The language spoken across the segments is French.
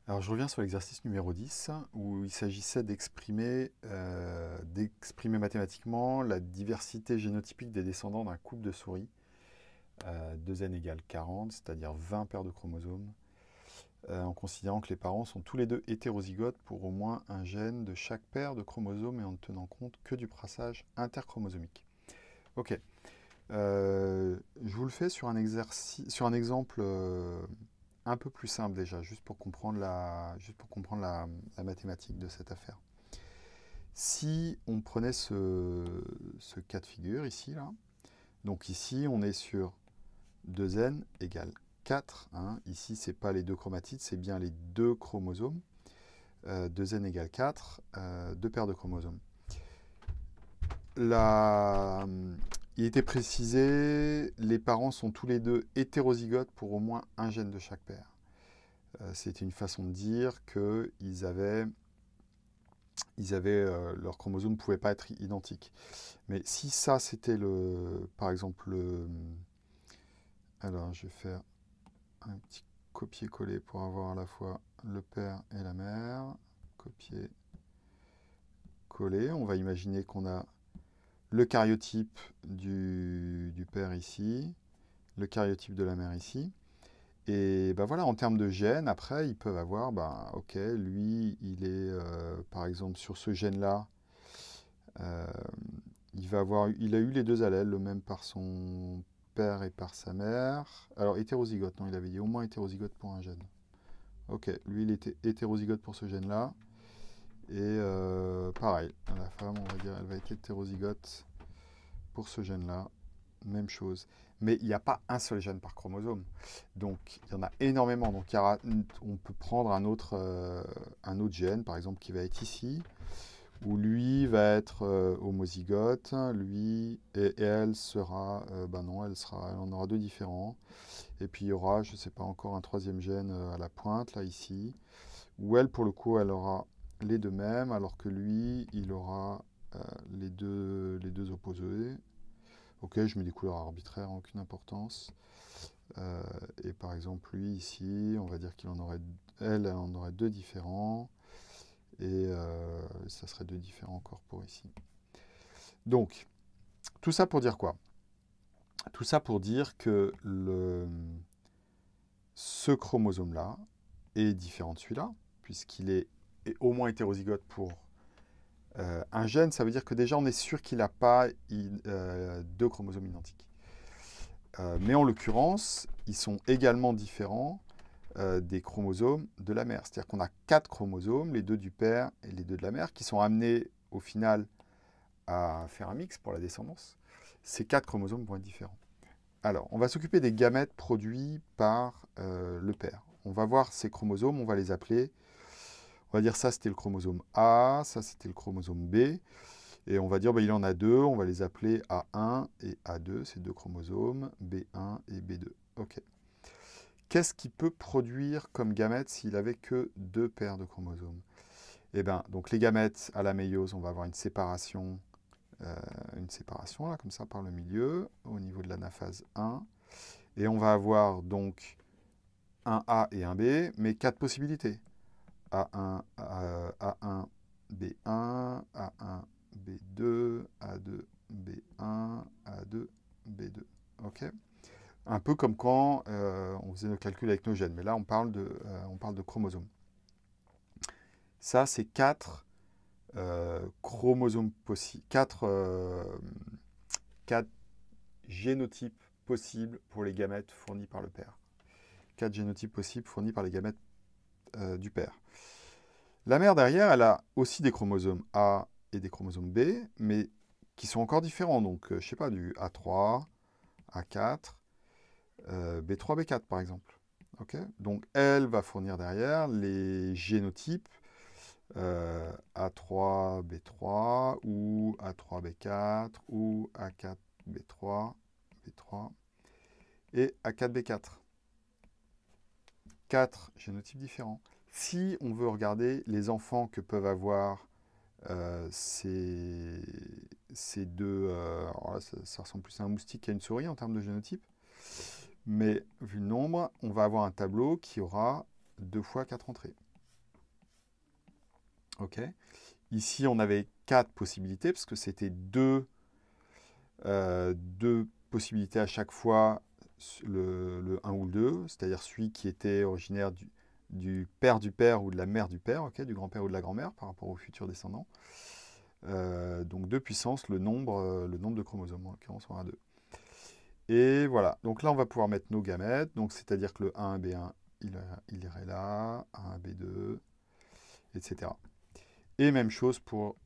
Alors je reviens sur l'exercice numéro 10 où il s'agissait d'exprimer mathématiquement la diversité génotypique des descendants d'un couple de souris. 2n égale 40, c'est-à-dire 20 paires de chromosomes, en considérant que les parents sont tous les deux hétérozygotes pour au moins un gène de chaque paire de chromosomes et en ne tenant compte que du brassage interchromosomique. Ok. Je vous le fais sur un exercice, sur un exemple un peu plus simple déjà, juste pour comprendre la mathématique de cette affaire. Si on prenait ce cas de figure ici, là, donc ici on est sur 2n égale 4. Hein. Ici, ce n'est pas les deux chromatides, c'est bien les deux chromosomes. 2n égale 4, deux paires de chromosomes. Il était précisé, les parents sont tous les deux hétérozygotes pour au moins un gène de chaque paire. C'était une façon de dire qu'ils avaient, leurs chromosomes ne pouvaient pas être identiques. Mais si ça, c'était par exemple, alors je vais faire un petit copier-coller pour avoir à la fois le père et la mère. Copier-coller. On va imaginer qu'on a le karyotype du père ici, le karyotype de la mère ici. Et ben voilà, en termes de gènes, après, ils peuvent avoir, ok, lui, il est, par exemple, sur ce gène-là, euh, il a eu les deux allèles, le même par son père et par sa mère. Alors, hétérozygote, non, il avait dit au moins hétérozygote pour un gène. Ok, lui, il était hétérozygote pour ce gène-là. Et pareil, la femme, on va dire, elle va être hétérozygote pour ce gène-là. Même chose. Mais il n'y a pas un seul gène par chromosome. Donc, il y en a énormément. Donc, on peut prendre un autre gène, par exemple, qui va être ici, où lui va être homozygote, lui, et elle sera, non, elle en aura deux différents. Et puis, il y aura, je ne sais pas, encore un troisième gène à la pointe, là, ici, où elle, pour le coup, elle aura les deux mêmes, alors que lui, il aura les deux opposés. Ok, je mets des couleurs arbitraires, aucune importance. Et par exemple, lui, ici, on va dire elle en aurait deux différents. Et ça serait deux différents encore pour ici. Donc, tout ça pour dire quoi? Tout ça pour dire que ce chromosome-là est différent de celui-là, puisqu'il est au moins hétérozygote pour un gène. Ça veut dire que déjà, on est sûr qu'il n'a pas deux chromosomes identiques. Mais en l'occurrence, ils sont également différents des chromosomes de la mère. C'est-à-dire qu'on a 4 chromosomes, les deux du père et les deux de la mère, qui sont amenés au final à faire un mix pour la descendance. Ces 4 chromosomes vont être différents. Alors, on va s'occuper des gamètes produits par le père. On va voir ces chromosomes, on va les appeler. On va dire ça, c'était le chromosome A, ça, c'était le chromosome B. Et on va dire, il en a deux, on va les appeler A1 et A2, ces deux chromosomes, B1 et B2. Ok. Qu'est-ce qu'il peut produire comme gamètes s'il avait que deux paires de chromosomes? Eh bien, donc les gamètes à la méiose, on va avoir une séparation là, comme ça, par le milieu, au niveau de l'anaphase 1. Et on va avoir donc un A et un B, mais quatre possibilités. A1, A1, B1, A1, B2, A2, B1, A2, B2. OK? Un peu comme quand on faisait nos calculs avec nos gènes, mais là on parle de chromosomes. Ça, c'est quatre chromosomes possibles, quatre génotypes possibles pour les gamètes fournis par le père. Quatre génotypes possibles fournis par les gamètes du père. La mère derrière, elle a aussi des chromosomes A et des chromosomes B, mais qui sont encore différents. Donc, je ne sais pas, du A3, A4, B3, B4 par exemple. Okay, donc, elle va fournir derrière les génotypes A3, B3 ou A3, B4 ou A4, B3, B3 et A4, B4. Quatre génotypes différents. Si on veut regarder les enfants que peuvent avoir ces deux... là, ça ressemble plus à un moustique qu'à une souris en termes de génotype. Mais vu le nombre, on va avoir un tableau qui aura 2 fois 4 entrées. Ok. Ici, on avait 4 possibilités, parce que c'était deux possibilités à chaque fois, le 1 ou le 2, c'est-à-dire celui qui était originaire du père ou de la mère du père, ok, du grand-père ou de la grand-mère, par rapport aux futurs descendants. Donc 2 puissance le nombre de chromosomes, en l'occurrence on a 2. Et voilà, donc là on va pouvoir mettre nos gamètes, donc c'est-à-dire que le 1B1, il irait là, 1B2, etc. Et même chose pour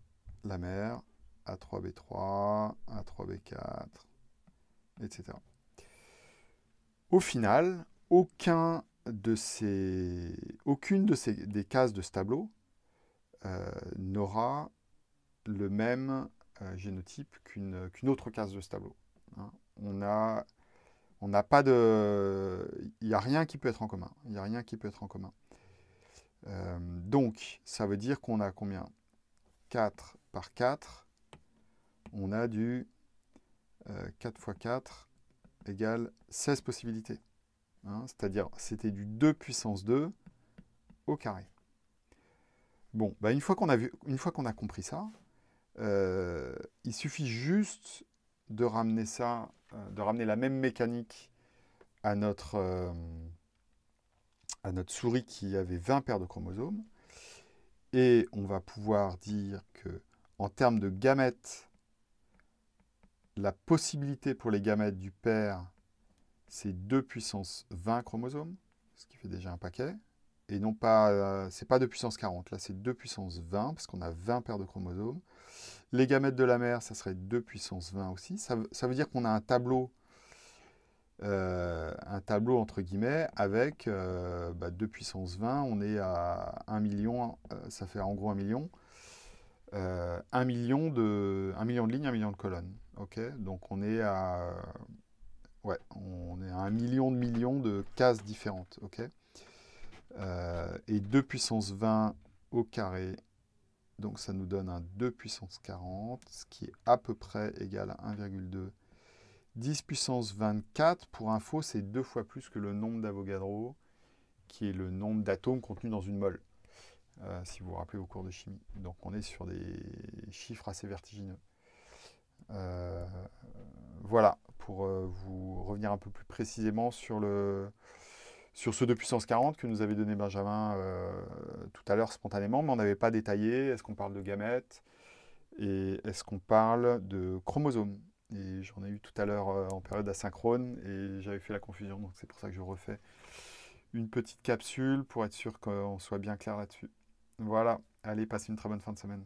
la mère, A3B3, A3B4, etc. Au final, aucune des cases de ce tableau n'aura le même génotype qu'une autre case de ce tableau. Hein. On n'a pas de... Il n'y a rien qui peut être en commun. Il n'y a rien qui peut être en commun. Donc, ça veut dire qu'on a combien? 4 par 4. On a du 4 fois 4 égale 16 possibilités. Hein, c'est-à-dire, c'était du 2 puissance 2 au carré. Bon, bah une fois qu'on a compris ça, il suffit juste de ramener ça, de ramener la même mécanique à notre souris qui avait 20 paires de chromosomes. Et on va pouvoir dire que, en termes de gamètes, la possibilité pour les gamètes du père, c'est 2 puissance 20 chromosomes, ce qui fait déjà un paquet. Et non pas, c'est pas 2 puissance 40, là c'est 2 puissance 20, parce qu'on a 20 paires de chromosomes. Les gamètes de la mère, ça serait 2 puissance 20 aussi. Ça veut dire qu'on a un tableau entre guillemets avec 2 puissance 20, on est à 1 million, ça fait en gros 1 million. 1 million de lignes, 1 million de colonnes. Ok, donc on est à 1 million de cases différentes. Ok, et 2 puissance 20 au carré, donc ça nous donne un 2 puissance 40, ce qui est à peu près égal à 1,2. 10 puissance 24, pour info, c'est 2 fois plus que le nombre d'Avogadro, qui est le nombre d'atomes contenus dans une mole, si vous vous rappelez au cours de chimie. Donc on est sur des chiffres assez vertigineux. Voilà, pour vous revenir un peu plus précisément sur ce 2 puissance 40 que nous avait donné Benjamin tout à l'heure spontanément, mais on n'avait pas détaillé. Est-ce qu'on parle de gamètes et est-ce qu'on parle de chromosomes? Et j'en ai eu tout à l'heure en période asynchrone et j'avais fait la confusion, donc c'est pour ça que je refais une petite capsule pour être sûr qu'on soit bien clair là-dessus. Voilà, allez, passez une très bonne fin de semaine.